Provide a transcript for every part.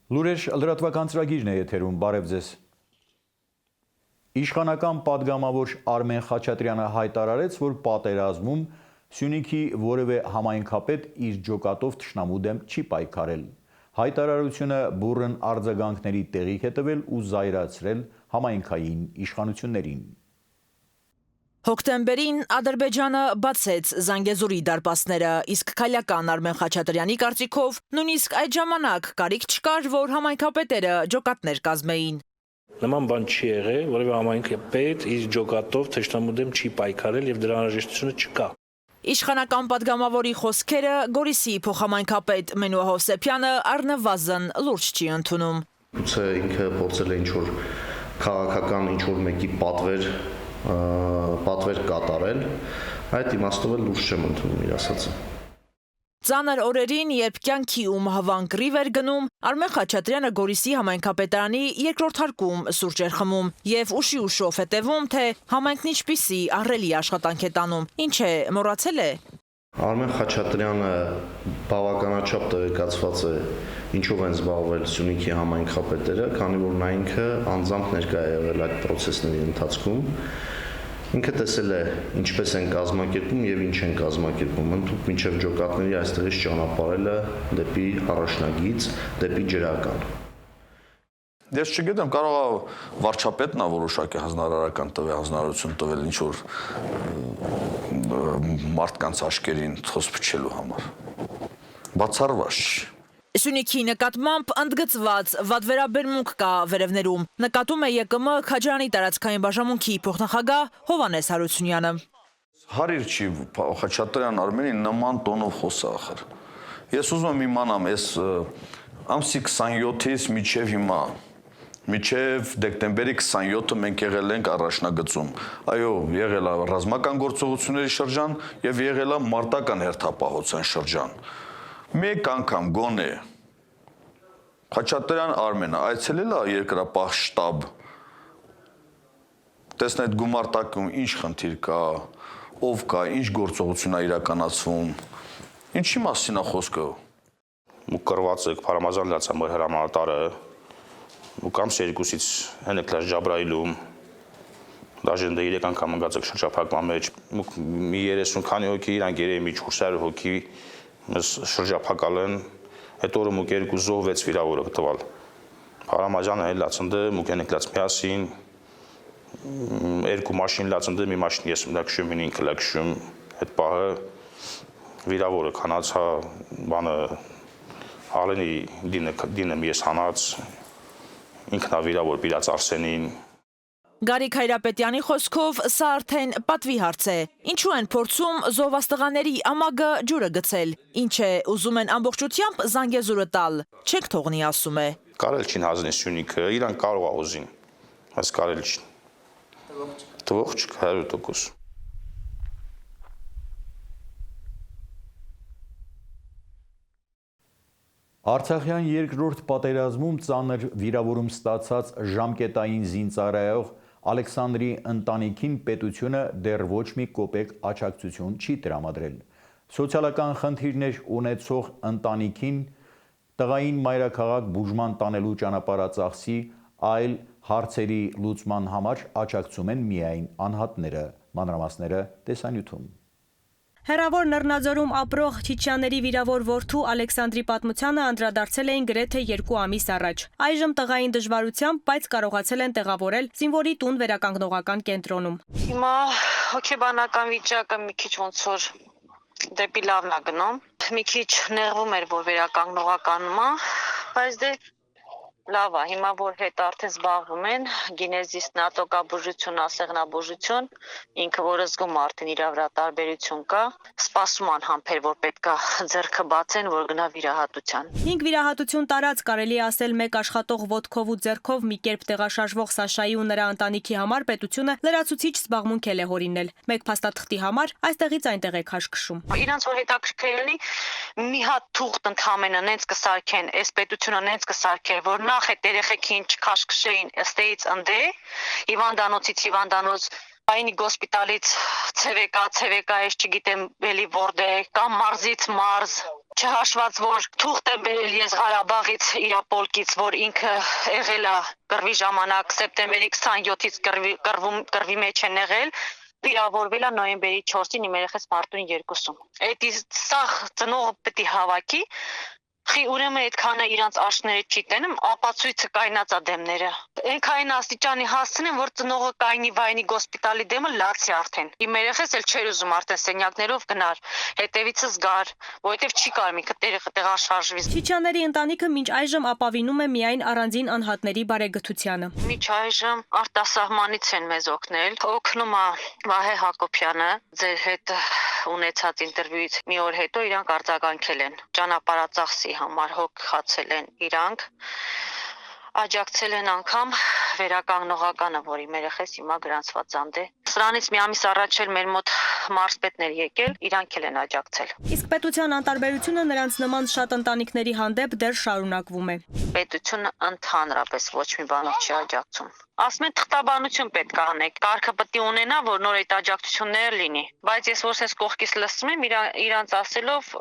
Լուրեր լրատվական ծրագիրն է եթերում, բարև ձեզ։ Իշխանական падգամավոր Արմեն Խաչատրյանը հայտարարեց, որ պատերազմում Սյունիքի որևէ համայնքապետ իր ջոկատով թշնամու դեմ չի պայքարել։ Հայտարարությունը բուռն արձագանքների տեղիք է տվել ու զայրացրել համայնքային իշխանություններին։ Հոկտեմբերին Ադրբեջանը բացեց Զանգեզուրի դարպասները, իսկ քայլական Արմեն Խաչատրյանի կարծիքով նույնիսկ այդ ժամանակ կարիք չկար, որ համայնքապետերը ջոկատներ կազմեին։ Նման բան չի եղել, որևէ համայնքապետ իր ջոկատով թշնամու դեմ չի պայքարել եւ դրա անհրաժեշտությունը չկա։ Իշխանական падգամավորի խոսքերը Գորիսի փոխհամայնքապետ Մենու Հովսեփյանը առնվազն լուրջ չի ընդունում։ Գուցե ինքը փորձել է ինչ-որ քաղաքական ինչ-որ մեկի պատվեր կատարել, այդ իմաստով էլ լուրջ չեմ ընդունում իր ասածը։ Ծանր օրերին, երբ կյանքի ու մահվան կռիվ էր գնում, Արմեն Խաչատրյանը Գորիսի համայնքապետարանի երկրորդ հարկում սուրճ էր խմում եւ ուշով հետևում, թե համայնքն ինչպիսի ահռելի աշխատանք է տանում, ինչ է մոռացել է։ Արմեն Խաչատրյանը բավականաչափ տեղեկացված է ինչով են զբաղվել Սյունիքի համայնքապետերը, քանի որ նա ինքը անձամբ ներկա է եղել այդ process-ների ընթացքում։ Ինքը տեսել է ինչպես են կազմակերպում եւ ինչ են կազմակերպում, ընդհանուր մինչեւ ջոկատների այստեղից ճանապարհելը դեպի առաջնագիծ, դեպի ջրական։ Ես չգիտեմ, կարող է վարչապետն է որոշակի հանձնարարական հանձնարարություն տվել ինչ որ մարդկանց աշկերին թոս փչելու համար։ Բացառված չի։ Սյունիքի նկատմամբ ընդգծված վատ վերաբերմունք կա վերևներում, նկատում է ԵԿՄ Քաջարանի տարածքային բաժանմունքի փոխնախագահ Հովհաննես Հարությունյանը։ Հարիր չի Խաչատրյան Արմենին նման տոնով խոսա ախր։ Ես ուզում եմ իմանամ, այս ամսի 27-ից մինչև հիմա, մինչև դեկտեմբերի 27-ը մենք եղել ենք առաջնագծում։ Այո, եղել է ռազմական գործողությունների շրջան եւ եղել է մարտական հերթապահության շրջան։ Մեկ անգամ գոնե Խաչատրյան Արմենը այցելել է երկրապահ շտաբ, տեսն այդ գումարտակում ինչ խնդիր կա, ով կա, ինչ գործողություն է իրականացվում, ինչի մասին է խոսքը։ Ու կրված եք Փարամազան լացամոր հրամանատարը, ու կամ երկուսից հենեքլաշ Ջաբրայիլում, դաժեն դե 3 անգամ ընկած եք շրջափակման մեջ, մի 30 քանի հոգի իրանք երևի մի 400 հոգի մեզ շրջափակալ են, այդ օրը մուկ երկու զոհ 6 վիրավորը տվալ։ Փարամազյանը էլ լացնդը, մուկ հենեքլաց միասին, երկու մաշին լացնդը, մի մաշին ես լակշում, մին ինքը լակշում, այդ պահը վիրավորը քանացա, բանը Ալենի դինը ես հանած, ինքնա վիրավոր բիրած Արսենին։ Գարիկ Հայրապետյանի խոսքով սա արդեն պատվի հարց է։ Ինչու են փորձում զոհվաստղաների ամագը ջուրը գցել, ինչ է ուզում են ամբողջությամբ Զանգեզուրը տալ, չեք թողնի ասում է։ Կարել չին հազնի Սյունիքը, իրան կարող է ուզին, բայց կարել չի։ Տվող չկա 100%։ Արցախյան երկրորդ պատերազմում ծանր վիրավորում ստացած ժամկետային զինծառայող Ալեքսանդրի ընտանիքին պետությունը դեռ ոչ մի կոպեկ աջակցություն չի տրամադրել։ Սոցիալական խնդիրներ ունեցող ընտանիքին տղային մայրաքաղաք բուժման տանելու ճանապարհածախսի այլ հարցերի լուծման համար աջակցում են միայն անհատները, մանրամասները տեսանյութում։ Հեռավոր Նռնաձորում ապրող Չիչյանների վիրավոր որդու Ալեքսանդրի պատմությանը անդրադարձել էին գրեթե 2 ամիս առաջ։ Այժմ տղային դժվարությամբ, բայց կարողացել են տեղավորել զինվորի տուն վերականգնողական կենտրոնում։ Հիմա հոգեբանական վիճակը մի քիչ ոնց որ դեպի լավն է գնում։ Մի քիչ նեղվում էր, որ վերականգնողականում է, բայց դե լավ է, հիմա որ հետ արդեն զբաղվում են, գինեզիստ, նատոկաբուժություն, ասեղնաբուժություն, ինքը որ զգում արդեն իր վրա տարբերություն կա, սպասում անհամբեր, որ պետք է ձեռքը բացեն, որ գնա վիրահատության։ 5 վիրահատություն տարած կարելի ասել մեկ աշխատող ոտքով ու ձեռքով մի կերպ տեղաշարժվող Սաշայի ու նրա ընտանիքի համար պետությունը լրացուցիչ զբաղմունք է հորինել։ Մեկ փաստաթղթի համար այստեղից այնտեղ է քաշքշում։ Իրանց որ հետաքրքիր լինի, մի հատ թուղթ ընդհանրապես նենց կսարքեն, այս պետությունը նենց կսարքեր, որ նախ այդ երեխեքին չքաշքշեին, ըստեից ընդե, հիվանդանոցից հիվանդանոց, Այնի գոսպիտալից ցվեկա, ես չգիտեմ էլի որտե, կամ մարզից մարզ, Չհաշված որ թուղթ է բերել ես Ղարաբաղից իր պոլկից, որ ինքը եղել է կռվի ժամանակ սեպտեմբերի 27-ից կռվի մեջ են եղել, վիրավորվել է նոյեմբերի 4-ին իմ երեխես մարտունի 2-ում։ Այդ սա ծնողը պետք է հավաքի, խի ուրեմն այդքանը իրանց աշները չի տենում, ապացույցը կայնած է դեմները։ Այնքան աստիճանի հասցնեն, որ ծնողը կայնի վայնի գոսպիտալի դեմը լացի արդեն։ Իմ երեխես էլ չէր ուզում արդեն սենյակներով գնար, հետևիցս գար, որովհետև չի կարող ինքը տեղաշարժվի։ Չիչյանների ընտանիքը մինչ այժմ ապավինում է միայն առանձին անհատների բարեգթությանը։ Մինչ այժմ արտասահմանից են մեզ օգնել, օգնում է Վահե Հակոբյանը, ձեր հետ ունեցած ինտերվյուից մի օր հետո իրանք արձագանքել են ճանապարհածախսի համար հոգացել են իրանք, աջակցել են անգամ վերականգնողականը, որի երեխես հիմա գրանցված անդ է։ Սրանից մի ամիս առաջ էլ մեր մոտ մարզպետներ եկել, իրանք էլ են աջակցել։ Իսկ պետության անտարբերությունը նրանց նման շատ ընտանիքների հանդեպ դեռ շարունակվում է։ Պետությունը ընդհանրապես ոչ մի բանով չի աջակցում։ Ասում են թղթաբանություն պետք է անեք, կարգը պետք է ունենա, որ նոր այդ աջակցությունները լինի։ Բայց ես որ ես կողքից լսում եմ իրանց ասելով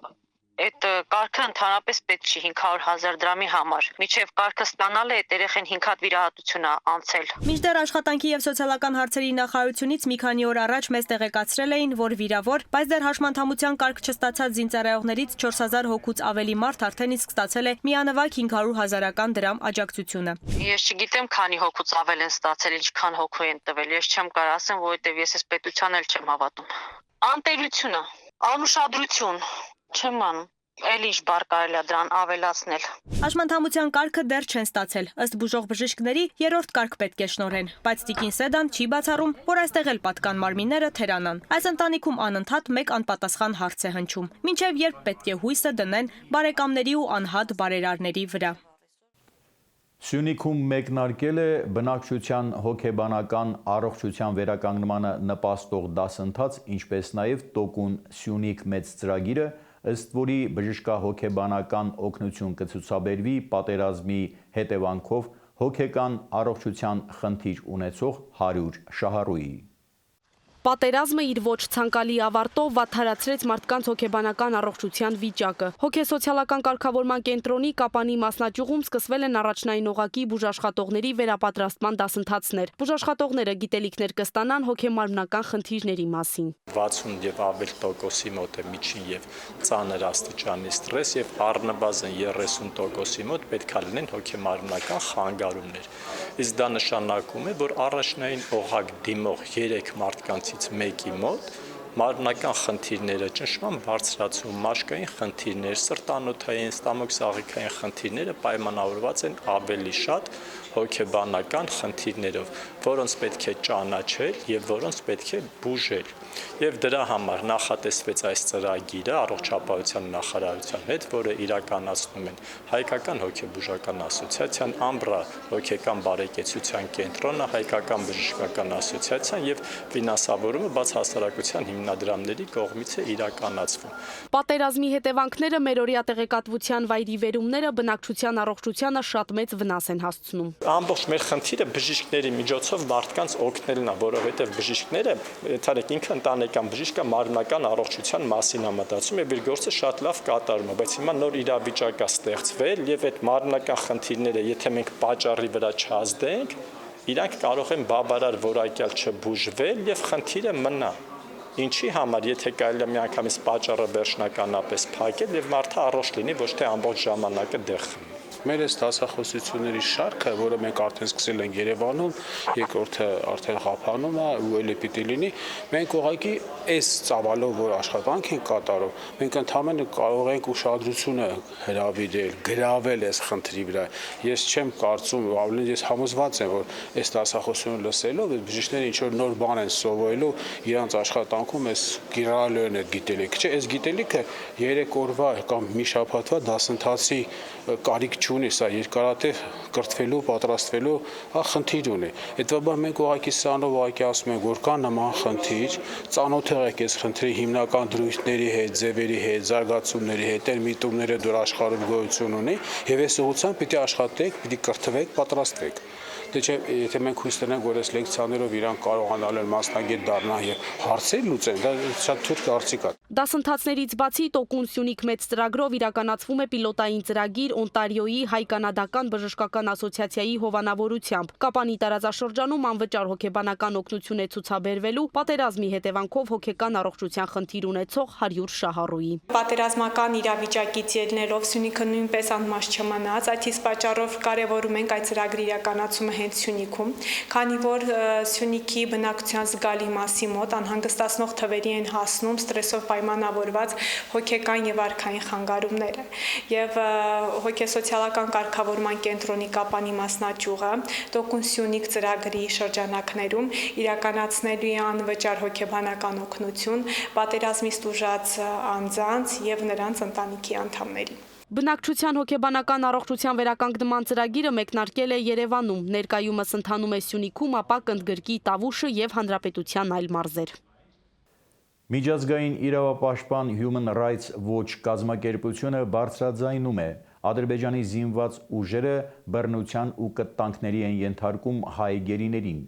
այդ կարգը ընդհանրապես պետք չի 500,000 դրամի համար։ Միջև կարգը ստանալը այդ երեխեն 5 հատ վիրահատություն է անցել։ Մինչդեռ աշխատանքի եւ սոցիալական հարցերի նախարարությունից մի քանի օր առաջ մեզ տեղեկացրել էին, որ վիրավոր, բայց դեռ հաշմանդամության կարգ չստացած զինծառայողներից 4000 հոգուց ավելի մարդ արդեն իսկ ստացել է միանվագ 500,000 դրամ աջակցությունը։ Ես չգիտեմ, քանի հոգուց ավել են ստացել, ինչքան հոգու են տվել։ Ես չեմ կարող ասեմ, որովհետեւ ես այս պետության էլ չեմ հավատում։ Անտերությունը, անուշադրություն, չեմ անում։ Էլ ինչ բառ կարելի է դրան ավելացնել։ Հաշմանդամության կարգը դեռ չեն ստացել։ Ըստ բուժող բժիշկների, երրորդ կարգ պետք է շնորհեն, բայց Տիկին Սեդան չի բացառում, որ այստեղ էլ պատկան մարմինները թերանան։ Այս ընտանիքում անընդհատ մեկ անպատասխան հարց է հնչում. մինչև երբ պետք է հույսը դնեն բարեկամների ու անհատ բարերարների վրա։ Սյունիքում մեկնարկել է բնակչության հոգեբանական առողջության վերականգնմանը նպաստող դասընթաց, ինչպես նաև Տոկուն Սյունիք մեծ ծրագիրը, ըստ որի բժշկահոգեբանական օգնություն կցուցաբերվի պատերազմի հետևանքով հոգեկան առողջության խնդիր ունեցող 100 շահառուի։ Պատերազմը իր ոչ ցանկալի ավարտով վատթարացրեց մարդկանց հոգեբանական առողջության վիճակը։ Հոգեսոցիալական կարգավորման կենտրոնի Կապանի մասնաճյուղում սկսվել են առաջնային օղակի բուժաշխատողների վերապատրաստման դասընթացներ։ Բուժաշխատողները գիտելիքներ կստանան հոգեմարմնական խնդիրների մասին։ 60 եւ ավել տոկոսի մոտ է միջին եւ ծանր աստիճանի ստրես եւ առնվազն 30% մոտ պետք է լինեն հոգեմարմնական խանգարումներ։ Իսկ դա նշանակում է, որ առաջնային օղակ դիմող 3 մարդկանցից մեկի մոտ մարմնական խնդիրները, ճնշման բարձրացում, մաշկային խնդիրներ, սրտանոթային, ստամոքսաղիքային խնդիրները պայմանավորված են ավելի շատ հոգեբանական խնդիրներով, որոնց պետք է ճանաչել եւ որոնց պետք է բուժել։ Եվ դրա համար նախատեսվեց այս ծրագիրը առողջապահության նախարարության հետ, որը իրականացնում են Հայկական հոգեբուժական ասոցիացիան, Ամբրա հոգեկան բարեկեցության կենտրոնը, Հայկական բժշկական ասոցիացիան եւ ֆինանսավորումը բաց հասարակության հիմնադրամների կողմից է իրականացվում։ Պատերազմի հետևանքները մերօրյա տեղեկատվության վայրիվերումները բնակչության առողջությանը շատ մեծ վնաս են հասցնում։ Ամբողջ մեր խնդիրը բժիշկների միջոցով մարդկանց օգնելն է, որովհետև բժիշկները, թարեք ինքը ընտանեկան բժիշկը մարմնական առողջության մասին է մտածում եւ իր գործը շատ լավ կատարում է, բայց հիմա նոր իրավիճակ է ստեղծվել եւ այդ մարմնական խնդիրները, եթե մենք պատճառի վրա չազդենք, իրանք կարող են բավարար որակյալ չբուժվել եւ խնդիրը մնա։ Ինչի համար, եթե կարելի է միանգամից պատճառը վերջնականապես փակել եւ մարդը առողջ լինի, ոչ թե ամբողջ ժամանակը դեղ խմի։ Մեր այս դասախոսությունների շարքը, որը մենք արդեն սկսել ենք Երևանում, երկրորդը արդեն Ղափանում է ու ելի պիտի լինի, մենք ուղղակի այս ծավալով, որ աշխատանք ենք կատարում, մենք ընդհանրապես կարող ենք ուշադրությունը հրավիրել, գրավել այս խնդրի վրա։ Ես չեմ կարծում, ավելին ես համոզված եմ, որ այս դասախոսությունը լսելով բժիշկները ինչ որ նոր բան են սովորելու իրանց աշխատանքում այս կիրառելն է գիտելիք։ Չէ, այս գիտելիքը 3 օրվա կամ մի շաբաթվա դասընթացի կարիք չունի, սա երկարատև կրթվելու, պատրաստվելու խնդիր ունի։ Հետաբար մենք ուղղակի սրանով ուղղակի ասում ենք, որ կա նման խնդիր, ծանոթ եղեք այս խնդրի հիմնական դրույթների հետ, ձևերի հետ, զարգացումների հետ, այն միտումները դուր աշխարհում գոյություն ունի, եւ այս ուղղությամբ պիտի աշխատեք, պիտի կրթվեք, պատրաստվեք։ Դե չէ, եթե մենք հույս տնենք, որ այս լեկցիաներով իրան կարողանալ են մասնագետ դառնալ եւ հարցեր լուծեն, դա շատ թուրք կարծիք է։ Դասընթացներից բացի Տոկուն Սյունիք մեծ ծրագրով իրականացվում է պիլոտային ծրագիր Օնտարիոյի հայ-կանադական բժշկական ասոցիացիայի հովանավորությամբ։ Կապանի տարածաշրջանում անվճար հոգեբանական օգնություն է ցուցաբերվելու պատերազմի հետևանքով հոգեկան առողջության խնդիր ունեցող 100 շահառուի։ Պատերազմական իրավիճակից ելնելով Սյունիքը նույնպես անմաշ չմնաց, այդ իսկ պատճառով կարևորում ենք այդ ծրագրի իրականացումը հենց Սյունիքում, քանի որ Սյունիքի բնակչության զգալի մասի մոտ անհանգստացնող թվերի են հասնում ստրեսով պայմանավորված հոգեկան եւ արքային խանգարումները եւ հոգեսոցիալական կարգավորման կենտրոնի Կապանի մասնաճյուղը Տոկուն Սյունիք ծրագրի շրջանակներում իրականացնելու է անվճար հոգեբանական օգնություն պատերազմից տուժած անձանց եւ նրանց ընտանիքի անդամներին։ Բնակչության հոգեբանական առողջության վերականգնման ծրագիրը մեկնարկել է Երևանում, ներկայումս ընթանում է Սյունիքում, ապա կընդգրկի Տավուշը եւ Հանրապետության այլ մարզեր։ Միջազգային իրավապաշտպան Human Rights Watch կազմակերպությունը բարձրաձայնում է Ադրբեջանի զինված ուժերը բռնության ու կտանքների են ենթարկում հայ գերիներին։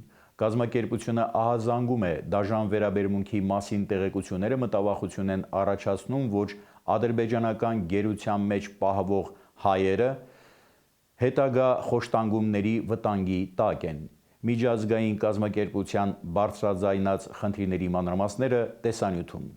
Կազմակերպությունը ահազանգում է դաժան վերաբերմունքի մասին տեղեկությունները մտավախություն են առաջացնում, որ ադրբեջանական գերության մեջ պահվող հայերը հետագա խոշտանգումների վտանգի տակ են։ Միջազգային կազմակերպության բարձրաձայնած խնդիրների մանրամասները տեսանյութում։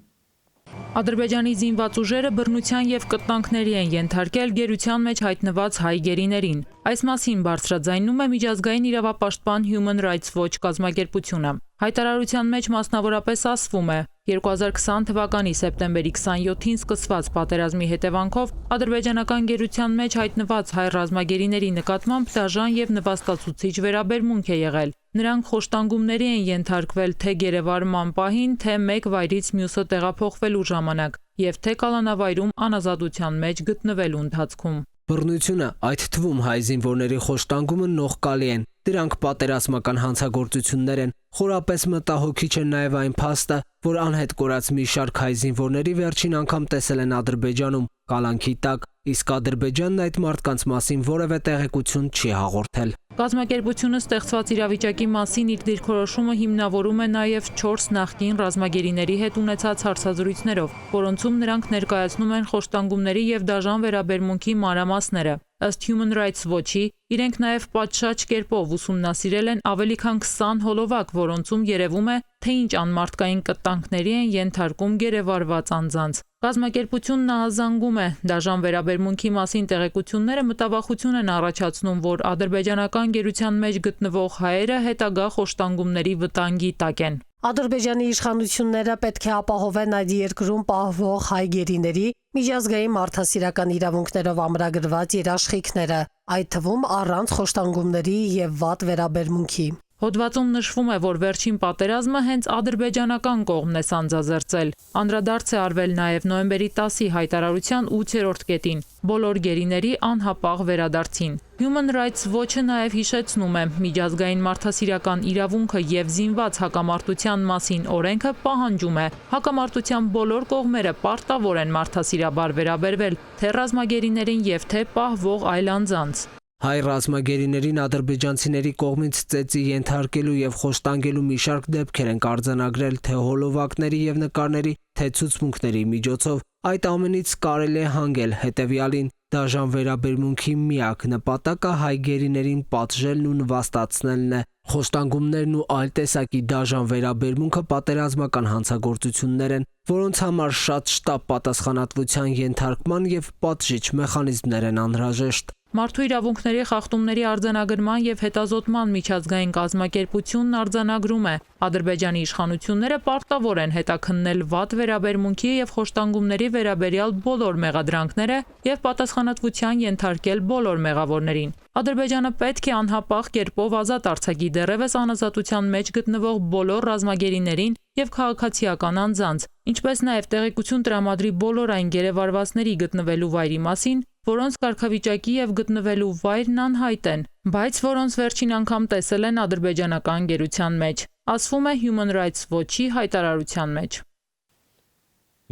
Ադրբեջանի զինված ուժերը բռնության եւ կտանքների են ենթարկել գերության մեջ հայտնված հայ գերիներին։ Այս մասին բարձրաձայնում է միջազգային իրավապաշտպան Human Rights Watch կազմակերպությունը։ Հայտարարության մեջ մասնավորապես ասվում է. 2020 թվականի սեպտեմբերի 27-ին սկսված պատերազմի հետևանքով ադրբեջանական գերության մեջ հայտնված հայ ռազմագերիների նկատմամբ դաժան եւ նվաստացուցիչ վերաբերմունք է եղել։ Նրանք խոշտանգումների են ենթարկվել թե գերեվարման պահին, թե մեկ վայրից մյուսը տեղափոխվելու ժամանակ եւ թե կալանավայրում անազատության մեջ գտնվելու ընթացքում։ Բռնությունը, այդ թվում հայ զինվորների խոշտանգումը նողկալի են։ Դրանք պատերազմական հանցագործություններ են։ Խորապես մտահոգիչ է նաև այն փաստը, որ անհետ կորած մի շարք հայ զինվորների վերջին անգամ տեսել են Ադրբեջանում, կալանքի տակ, իսկ Ադրբեջանն այդ մարդկանց մասին որևէ տեղեկություն չի հաղորդել։ Կազմակերպությունը ստեղծված իրավիճակի մասին իր դիրքորոշումը հիմնավորում է նաև 4 նախկին ռազմագերիների հետ ունեցած հարցազրույցներով, որոնցում նրանք ներկայացնում են խոշտանգումների եւ դաժան վերաբերմունքի մանրամասները։ Ըստ Human Rights Watch-ի, իրենք նաև պատշաճ կերպով ուսումնասիրել են ավելի քան 20 հոլովակ, որոնցում երևում է, թե ինչ անմարդկային կտանքների են ենթարկում գերեվարված անձանց։ Կազմակերպությունն ահազանգում է դաժան վերաբերմունքի մասին տեղեկությունները մտավախություն են առաջացնում, որ ադրբեջանական գերության մեջ գտնվող հայերը հետագա խոշտանգումների վտանգի տակ են։ Ադրբեջանի իշխանությունները պետք է ապահովեն այդ երկրում պահվող հայ գերիների միջազգային մարդասիրական իրավունքներով ամրագրված երաշխիքները, այդ թվում առանց խոշտանգումների եւ վատ վերաբերմունքի։ Հոդվածում նշվում է, որ վերջին պատերազմը հենց ադրբեջանական կողմն է սանձազերծել։ Անդրադարձ է արվել նաև նոյեմբերի 10-ի հայտարարության 8-րդ կետին՝ բոլոր գերիների անհապաղ վերադարձին։ Human Rights Watch-ը նաև հիշեցնում է, միջազգային մարդասիրական իրավունքը եւ զինված հակամարտության մասին օրենքը պահանջում է հակամարտության բոլոր կողմերը պարտավոր են մարդասիրաբար վերաբերվել թե ռազմագերիներին եւ թե պահվող այլ անձանց։ Հայ ռազմագերիներին ադրբեջանցիների կողմից ծեծի ենթարկելու եւ խոշտանգելու մի շարք դեպքեր են արձանագրել թե հոլովակների եւ նկարների, թե ցուցմունքների միջոցով։ Այդ ամենից կարելի է հանգել հետեւյալին. դաժան վերաբերմունքի միակ նպատակը հայ գերիներին պատժելն ու նվաստացնելն է։ Խոշտանգումներն ու այլ տեսակի դաժան վերաբերմունքը պատերազմական հանցագործություններ են, որոնց համար շատ շտապ պատասխանատվության ենթարկման եւ պատժիչ մեխանիզմներ են անհրաժեշտ։ Մարդու իրավունքների խախտումների արձանագրման եւ հետազոտման միջազգային կազմակերպությունն արձանագրում է. Ադրբեջանի իշխանությունները պարտավոր են հետաքննել վատ վերաբերմունքի եւ խոշտանգումների վերաբերյալ բոլոր մեղադրանքները եւ պատասխանատվության ենթարկել բոլոր մեղավորներին։ Ադրբեջանը պետք է անհապաղ կերպով ազատ արձակի դեռևս անազատության մեջ գտնվող բոլոր ռազմագերիներին եւ քաղաքացիական անձանց, ինչպես նաեւ տեղեկություն տրամադրի բոլոր այն գերեվարվածների գտնվելու վայրի մասին, որոնց կարգավիճակի եւ գտնվելու վայրն անհայտ են, բայց որոնց վերջին անգամ տեսել են ադրբեջանական գերության մեջ, ասվում է Human Rights Watch-ի հայտարարության մեջ։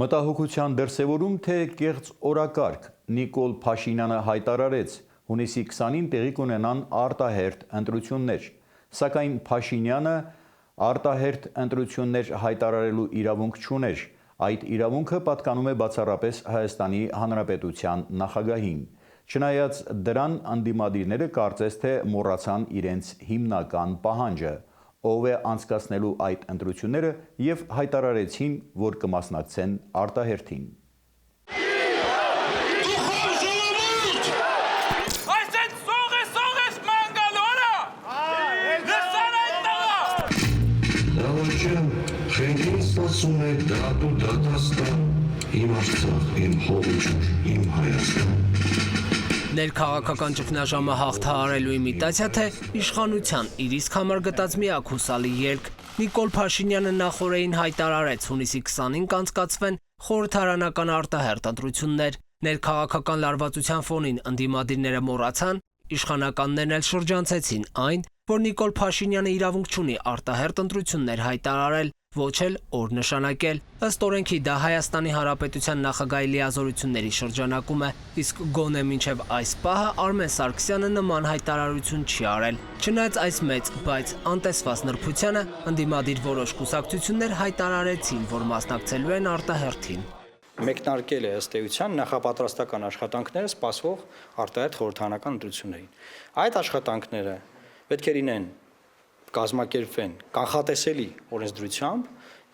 Մտահոգության դրսևորում թե կեղծ օրակարգ Նիկոլ Փաշինյանը հայտարարեց հունիսի 20-ին տեղի կունենան արտահերթ ընտրություններ, սակայն Փաշինյանը արտահերթ ընտրություններ հայտարարելու իրավունք չուներ, Այդ իրավունքը պատկանում է բացառապես Հայաստանի Հանրապետության նախագահին։ Չնայած դրան անդիմադիրները կարծես թե մոռացան իրենց հիմնական պահանջը, ով է անցկացնելու այդ ընտրությունները եւ հայտարարեցին, որ կմասնակցեն արտահերթին։ Սպասում եք դատու դատաստան, իմ Արցախ, իմ հողուջուր, իմ Հայաստան։ Ներքաղաքական ճգնաժամը հաղթահարելու իմիտացիա թե իշխանության իր իսկ համար գտած միակ հուսալի ելք Նիկոլ Փաշինյանը նախորդին հայտարարեց հունիսի 20-ին կանցկացվեն խորհրդարանական արտահերթ ընտրություններ։ Ներքաղաքական լարվածության ֆոնին ընդդիմադիրները մոռացան, իշխանականներն էլ շրջանցեցին այն, որ Նիկոլ Փաշինյանը իրավունք չունի արտահերթ ընտրություններ հայտարարել, ոչ էլ օր նշանակել։ Ըստ օրենքի դա Հայաստանի Հանրապետության նախագահի լիազորությունների շրջանակում է, իսկ գոնե մինչև այս պահը Արմեն Սարգսյանը նման հայտարարություն չի արել։ Չնայած այս մեծ, բայց անտեսված նրբությանը, ընդդիմադիր որոշ կուսակցություններ հայտարարեցին, որ մասնակցելու են արտահերթին։ Մեկնարկել է ըստ էության նախապատրաստական աշխատանքները սպասվող արտահերթ խորհրդարանական ընտրություններին։ Այդ աշխատանքները պետք է լինեն կազմակերպվեն կանխատեսելի օրենսդրությամբ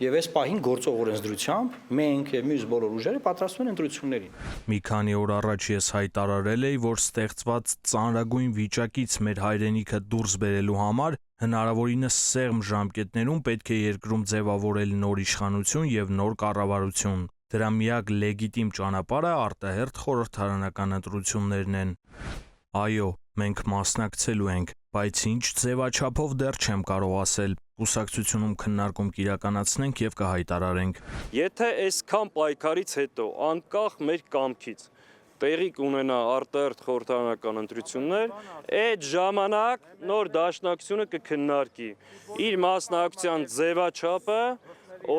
եւ այս պահին գործող օրենսդրությամբ մենք եւ մյուս բոլոր ուժերը պատրաստվում են ընտրություններին։ Մի քանի օր առաջ ես հայտարարել էի, որ ստեղծված ծանրագույն վիճակից մեր հայրենիքը դուրս բերելու համար հնարավորինս սեղմ ժամկետներում պետք է երկրում ձևավորել նոր իշխանություն եւ նոր կառավարություն։ Դրա միակ լեգիտիմ ճանապարհը արտահերթ խորհրդարանական ընտրություններն են։ Այո, մենք մասնակցելու ենք, բայց ինչ ձևաչափով դեռ չեմ կարող ասել։ Կուսակցությունում քննարկում կիրականացնենք եւ կհայտարարենք։ Եթե այսքան պայքարից հետո անկախ մեր կամքից տեղի կունենա արտահերթ խորհրդարանական ընտրություններ, այդ ժամանակ նոր դաշնակցությունը կքննարկի իր մասնակցության ձևաչափը,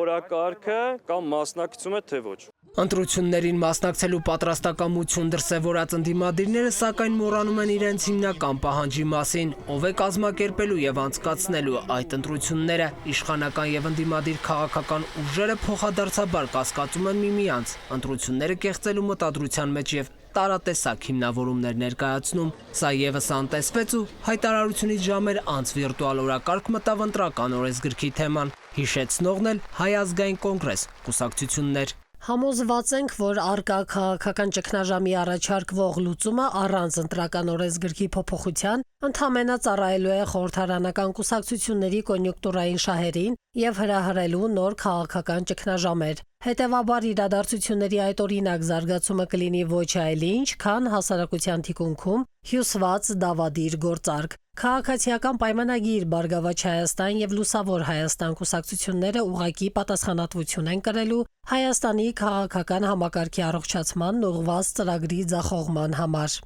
օրակարգը կամ մասնակցումը թե ոչ։ Ընտրություններին մասնակցելու պատրաստակամություն դրսևորած ընդդիմադիրները սակայն մոռանում են իրենց հիմնական պահանջի մասին, ով է կազմակերպելու եւ անցկացնելու այդ ընտրությունները։ Իշխանական եւ ընդդիմադիր քաղաքական ուժերը փոխադարձաբար կասկածում են միմյանց, ընտրությունները կեղծելու մտադրության մեջ եւ տարատեսակ հիմնավորումներ ներկայացնում։ Սա եւս անտեսվեց ու հայտարարությունից ժամեր անց վիրտուալ օրակարգ մտավ ընտրական օրենսգրքի թեման, հիշեցնողն էլ Հայ ազգային կոնգրես կուսակցություններ։ Համոզված ենք, որ առկա քաղաքական ճգնաժամի առաջարկվող լուծումը առանց ընտրական օրենսգրքի փոփոխության ընդհանրապես ծառայելու է խորհրդարանական կուսակցությունների կոնյունկտուրային շահերին եւ հրահրելու նոր քաղաքական ճգնաժամեր։ Հետևաբար իրադարձությունների այդ օրինակ զարգացումը կլինի ոչ այլ ինչ, քան հասարակության թիկունքում հյուսված դավադիր գործարք։ Քաղաքացիական պայմանագիր Բարգավաճ Հայաստան եւ Լուսավոր Հայաստան կուսակցությունները ուղղակի պատասխանատվություն են կրելու Հայաստանի քաղաքական համակարգի առողջացման ուղղված ծրագրի ձախողման համար։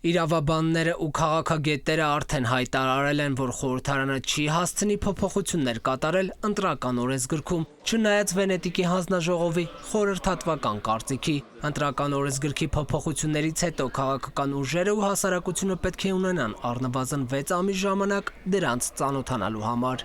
Իրավաբանները ու քաղաքագետները արդեն հայտարարել են, որ խորհրդարանը չի հասցնի փոփոխություններ կատարել ընտրական օրենսգրքում, չնայած Վենետիկի հանձնաժողովի խորհրդատվական կարծիքի։ Ընտրական օրենսգրքի փոփոխություններից հետո քաղաքական ուժերը ու հասարակությունը պետք է ունենան առնվազն 6 ամիս ժամանակ դրանց ծանոթանալու համար։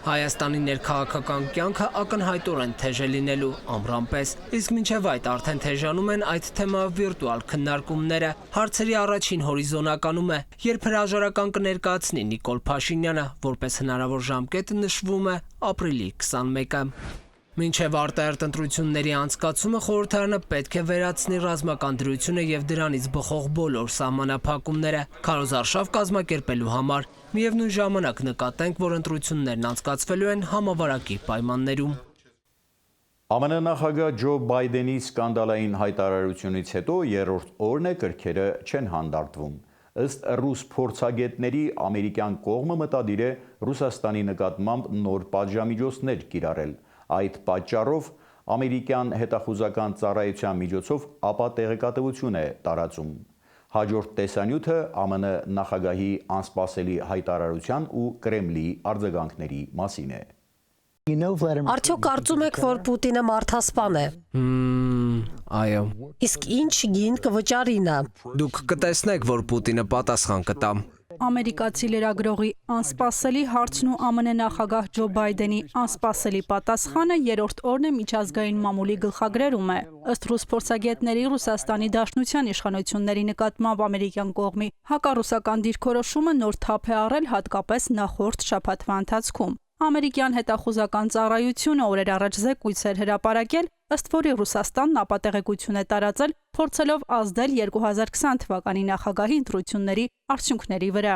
Հայաստանի ներքաղաքական կյանքը ակնհայտորեն թեժ է լինելու ամռան պես, իսկ մինչև այդ արդեն թեժանում են այդ թեմայով վիրտուալ քննարկումները։ Հարցերի առաջին հորիզոնականում է, երբ հրաժարական կներկայացնի Նիկոլ Փաշինյանը, որպես հնարավոր ժամկետ նշվում է ապրիլի 21-ը։ Մինչև արտահերթ ընտրությունների անցկացումը խորհրդարանը պետք է վերացնի ռազմական դրությունը եւ դրանից բխող բոլոր սահմանափակումները քարոզարշավ կազմակերպելու համար։ Միևնույն ժամանակ նկատենք, որ ընտրություններն անցկացվելու են համավարակի պայմաններում։ ԱՄՆ նախագահ Ջո Բայդենի սկանդալային հայտարարությունից հետո երրորդ օրն է կրքերը չեն հանդարտվում։ Ըստ ռուս փորձագետների ամերիկյան կողմը մտադիր է Ռուսաստանի նկատմամբ նոր պատժամիջոցներ կիրառել։ Այդ պատճառով ամերիկյան հետախուզական ծառայության միջոցով ապատեղեկատվություն է տարածում։ Հաջորդ տեսանյութը ԱՄՆ նախագահի անսպասելի հայտարարության ու Կրեմլի արձագանքների մասին է։ Արդյոք կարծում եք, որ Պուտինը մարդասպան է։ Այո։ Իսկ ինչ գին կվճարի նա։ Դուք կտեսնեք, որ Պուտինը պատասխան կտա։ ամերիկացի լրագրողի անսպասելի հարցն ու ԱՄՆ նախագահ Ջո Բայդենի անսպասելի պատասխանը երրորդ օրն է միջազգային մամուլի գլխագրերում է։ Ըստ ռուս փորձագետների Ռուսաստանի Դաշնության իշխանությունների նկատմամբ ամերիկյան կողմի հակառուսական դիրքորոշումը նոր թափ է առել հատկապես նախորդ շաբաթվա ընթացքում։ Ամերիկյան հետախուզական ծառայությունը օրեր առաջ զեկույց էր հրապարակել, ըստ որի Ռուսաստանն ապատեղեկություն է տարածել, փորձելով ազդել 2020 թվականի նախագահի ընտրությունների արդյունքների վրա։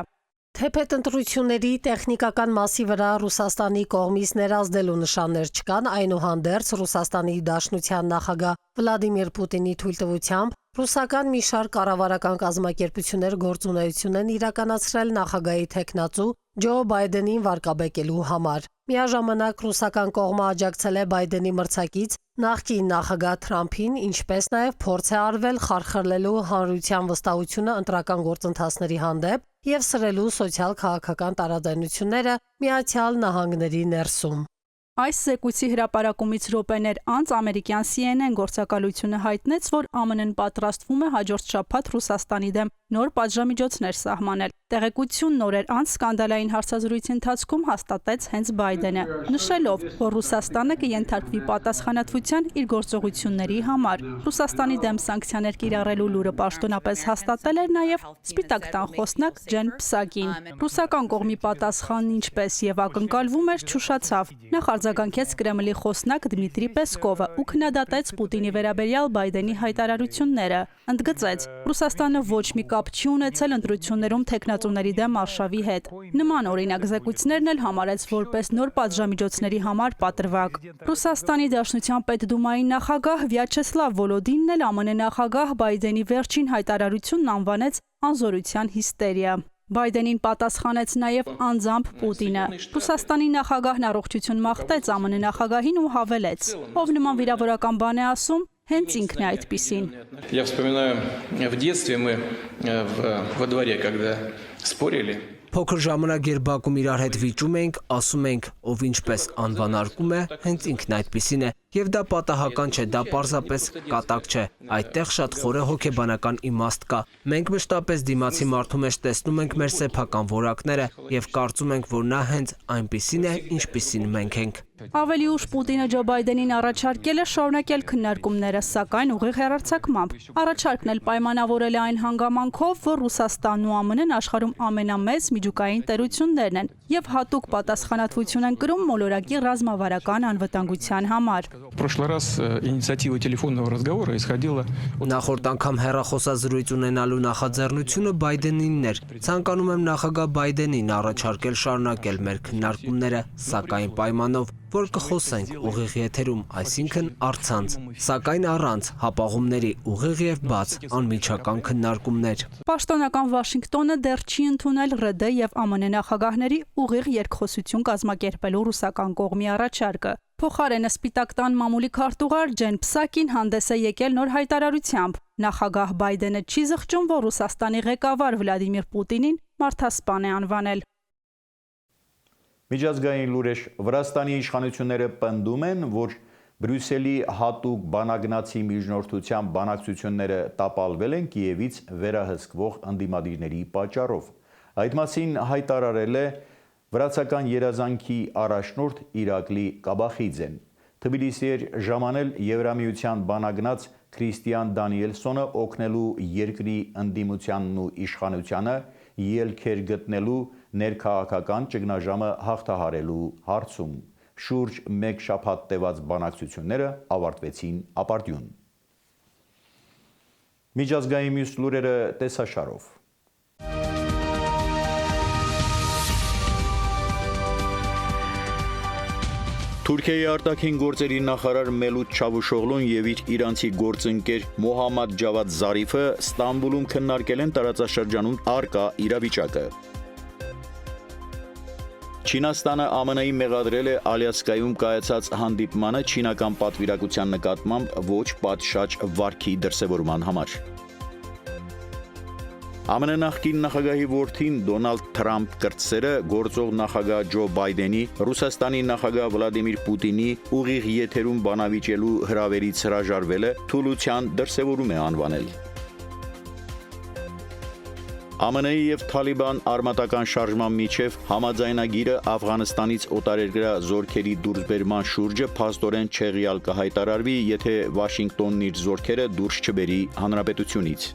Թեպետ ընտրությունների տեխնիկական մասի վրա Ռուսաստանի կողմից ներազդելու նշաններ չկան, այնուհանդերձ Ռուսաստանի Դաշնության նախագահ Վլադիմիր Պուտինի թույլտվությամբ ռուսական մի շարք կառավարական կազմակերպություններ գործունեություն են իրականացրել նախագահի թեկնածու Ջո Բայդենին վարկաբեկելու համար։ Միաժամանակ ռուսական կողմը աջակցել է Բայդենի մրցակից նախկին նախագահ Թրամփին, ինչպես նաև փորձ է արվել խարխլելու հանրության վստահությունը ընտրական գործընթացների հանդեպ եւ սրելու սոցիալ-քաղաքական տարաձայնությունները Միացյալ Նահանգների ներսում։ Այս զեկույցի հրապարակումից րոպեներ անց ամերիկյան CNN գործակալությունը հայտնեց, որ ԱՄՆ-ն պատրաստվում է հաջորդ շաբաթ Ռուսաստանի դեմ նոր պատժամիջոցներ սահմանել։ Տեղեկությունն օրեր անց սկանդալային հարցազրույցի ընթացքում հաստատեց հենց Բայդենը, նշելով, որ Ռուսաստանը կենթարկվի պատասխանատվության իր գործողությունների համար։ Ռուսաստանի դեմ սանկցիաներ կիրառելու լուրը պաշտոնապես հաստատել էր նաև Սպիտակ տան խոսնակ Ջեն Պսակին։ Ռուսական կողմի պատասխանն ինչպես եւ ակնկալվում էր չուշացավ։ Նախ արձագանքեց Կրեմլի խոսնակ Դմիտրի Պեսկովը ու քննադատեց Պուտինի վերաբերյալ Բայդենի հայտարարությունները։ Ընդգծեց, Ռուսաստանը ոչ մի կապ չի ունեցել ընտրություններում թեկնածուների դեմ արշավի հետ։ Նման օրինակ զեկույցներն էլ համարեց որպես նոր պատժամիջոցների համար պատրվակ։ Ռուսաստանի Դաշնության պետդումայի նախագահ Վյաչեսլավ Վոլոդինն էլ ԱՄՆ նախագահ Բայդենի վերջին հայտարարությունն անվանեց անզորության հիստերիա։ Բայդենին պատասխանեց նաև անձամբ Պուտինը։ Ռուսաստանի նախագահն առողջություն մաղթեց ԱՄՆ նախագահին ու հավելեց. Ով նման վիրավորական բան է ասում, հենց ինքն է այդպիսին։ Я вспоминаю, в детстве мы во дворе, когда спорили. Փոքր ժամանակ երբ բակում իրար հետ վիճում էինք, ասում էինք, ով ինչպես անվանարկում է, հենց ինքն այդպիսին է, եւ դա պատահական չէ, դա պարզապես կատակ չէ։ Այդտեղ շատ խորը հոգեբանական իմաստ կա։ Մենք մշտապես դիմացի մարդու մեջ տեսնում ենք մեր սեփական որակները եւ կարծում ենք, որ նա հենց այնպիսին է, ինչպիսին մենք ենք։ Ավելի ուշ Պուտինը Ջո Բայդենին առաջարկել է շարունակել քննարկումները, սակայն ուղիղ հեռարձակմամբ։ Առաջարկն էլ պայմանավորել է այն հանգամանքով, որ Ռուսաստանն ու ԱՄՆ-ն աշխարհում ամենամեծ միջուկային տերություններն են եւ հատուկ պատասխանատվություն են կրում մոլորակի ռազմավարական անվտանգության համար։ Նախորդ անգամ հեռախոսազրույց ունենալու նախաձեռնությունը Բայդենինն էր։ Ցանկանում եմ նախագահ Բայդենին առաջարկել շարունակել մեր քննարկումները, սակայն պայմանով, որ կխոսենք ուղիղ եթերում, այսինքն առցանց, սակայն առանց հապաղումների ուղիղ եւ բաց անմիջական քննարկումներ։ Պաշտոնական Վաշինգտոնը դեռ չի ընդունել ՌԴ եւ ԱՄՆ նախագահների ուղիղ երկխոսություն կազմակերպելու ռուսական կողմի առաջարկը։ Փոխարենը Սպիտակ տան մամուլի քարտուղար Ջեն Պսակին հանդես է եկել նոր հայտարարությամբ։ Նախագահ Բայդենը չի զղջում, որ Ռուսաստանի ղեկավար Վլադիմիր Պուտինին մարդասպան է անվանել։ Միջազգային լուրեր Վրաստանի իշխանությունները պնդում են, որ Բրյուսելի հատուկ բանագնացի միջնորդությամբ բանակցությունները տապալվել են Կիևից վերահսկվող ընդդիմադիրների պատճառով։ Այդ մասին հայտարարել է վրացական երազանքի առաջնորդ Իրակլի Կաբախիձեն։ Թբիլիսի էր ժամանել Եվրամիության բանագնաց Քրիստիան Դանիելսոնը օգնելու երկրի ընդդիմությանն ու իշխանությանը ելքեր գտնելու ներքաղաքական ճգնաժամը հաղթահարելու հարցում։ Շուրջ մեկ շաբաթ տևած բանակցությունները ավարտվեցին ապարդյուն։ Միջազգային մյուս լուրերը տեսաշարով։ Թուրքիայի արտաքին գործերի նախարար Մելութ Չավուշօղլուն եւ իր իրանցի գործընկեր Մոհամմադ Ջավադ Զարիֆը Ստամբուլում քննարկել են տարածաշրջանում առկա իրավիճակը։ Չինաստանը ԱՄՆ-ի մեղադրել է Ալյասկայում կայացած հանդիպմանը չինական պատվիրակության նկատմամբ ոչ պատշաճ վարքի դրսևորման համար։ ԱՄՆ նախկին նախագահի որդին Դոնալդ Թրամփ կրտսերը գործող նախագահ Ջո Բայդենի Ռուսաստանի նախագահ Վլադիմիր Պուտինի ուղիղ եթերում բանավիճելու հրավերից հրաժարվելը թուլության դրսևորում է անվանել։ ԱՄՆ-ի եւ Թալիբան արմատական շարժման միջև համաձայնագիրը Աֆղանստանից օտարերկրյա զորքերի դուրսբերման շուրջը փաստորեն չեղյալ կհայտարարվի, եթե Վաշինգտոնն իր զորքերը դուրս չբերի հանրապետությունից։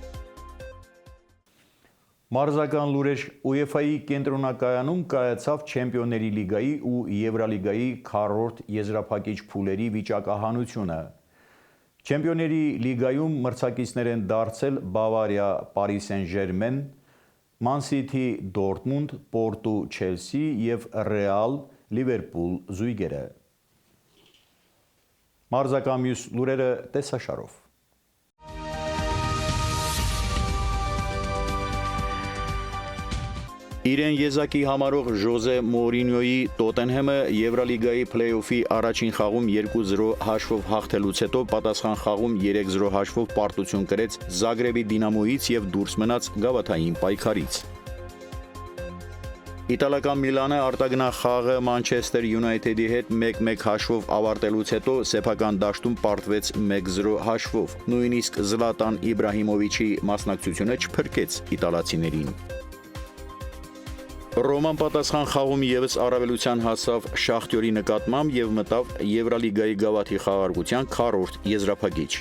Մարզական լուրեր UEFA-ի կենտրոնակայանում կայացավ Չեմպիոնների լիգայի ու Եվրալիգայի քառորդ եզրափակիչ փուլերի վիճակահանությունը։ Չեմպիոնների լիգայում մրցակիցներ են դարձել Բավարիա, Պարի Սեն-Ժերմեն, Man City, Dortmund, Porto, Chelsea եւ Real, Liverpool զույգերը։ Մարզական մյուս լուրերը տեսաշարով։ Իրեն եզակի համարող Ժոզե Մորինյոյի Տոտենհեմը Եվրալիգայի փլեյօֆի առաջին խաղում 2-0 հաշվով հաղթելուց հետո պատասխան խաղում 3-0 հաշվով պարտություն կրեց Զագրեբի Դինամոյից եւ դուրս մնաց գավաթային պայքարից։ Իտալական Միլանը արտագնահ խաղը Մանչեսթեր Յունայթեդի հետ 1-1 հաշվով ավարտելուց հետո սեփական դաշտում պարտվեց 1-0 հաշվով։ Նույնիսկ Զլատան Իբրահիմովիչի մասնակցությունը չփրկեց իտալացիներին։ Ռոման պատասխան խաղում եւս առավելության հասավ Շախտյորի նկատմամբ եւ մտավ Եվրալիգայի գավաթի խաղարկության քառորդ եզրափակիչ։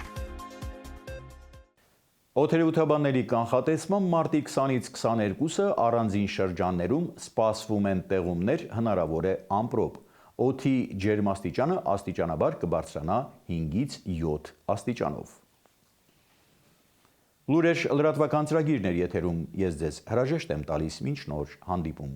Օթերեութաբանների կանխատեսմամբ մարտի 20-ից 22-ը առանձին շրջաններում սպասվում են տեղումներ, հնարավոր է ամպրոպ։ Օդի ջերմաստիճանը աստիճանաբար կբարձրանա 5-ից 7 աստիճանով։ Լուրեր լրատվական ծրագիրներ եթերում ես ձեզ հրաժեշտ եմ տալիս մինչ նոր հանդիպում։